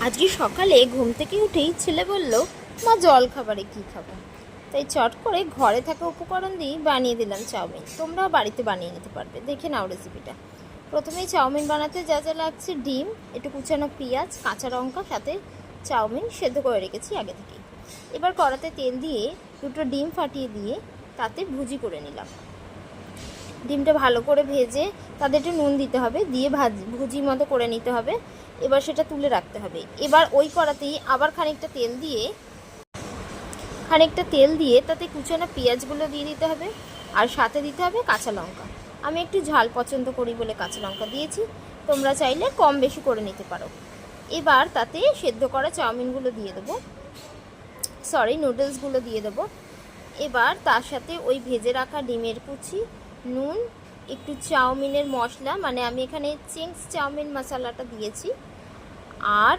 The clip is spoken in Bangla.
আজকে সকালে ঘুম থেকে উঠেই ছেলে বলল, মা জল খাবারে কী খাবো? তাই চট করে ঘরে থাকা উপকরণ দিয়ে বানিয়ে দিলাম চাউমিন। তোমরাও বাড়িতে বানিয়ে নিতে পারবে, দেখে নাও রেসিপিটা। প্রথমেই চাউমিন বানাতে যা যা লাগছে: ডিম, একটু কুচানো পেঁয়াজ, কাঁচা লঙ্কা, সাথে চাউমিন সেদ্ধ করে রেখেছি আগে থেকেই। এবার কড়াতে তেল দিয়ে দুটো ডিম ফাটিয়ে দিয়ে তাতে ভুজি করে নিলাম। ডিমটা ভালো করে ভেজে তাতে একটু নুন দিতে হবে, দিয়ে ভুজি মতো করে নিতে হবে। এবার সেটা তুলে রাখতে হবে। এবার ওই কড়াতেই আবার খানিকটা তেল দিয়ে তাতে কুচানো পেঁয়াজগুলো দিয়ে দিতে হবে, আর সাথে দিতে হবে কাঁচা লঙ্কা। আমি একটু ঝাল পছন্দ করি বলে কাঁচা লঙ্কা দিয়েছি, তোমরা চাইলে কম বেশি করে নিতে পারো। এবার তাতে সেদ্ধ করা চাউমিনগুলো দিয়ে দেবো, নুডলসগুলো দিয়ে দেবো। এবার তার সাথে ওই ভেজে রাখা ডিমের কুচি, নুন, একটু চাউমিনের মশলা, মানে আমি এখানে চিংস চাউমিন মশলাটা দিয়েছি, আর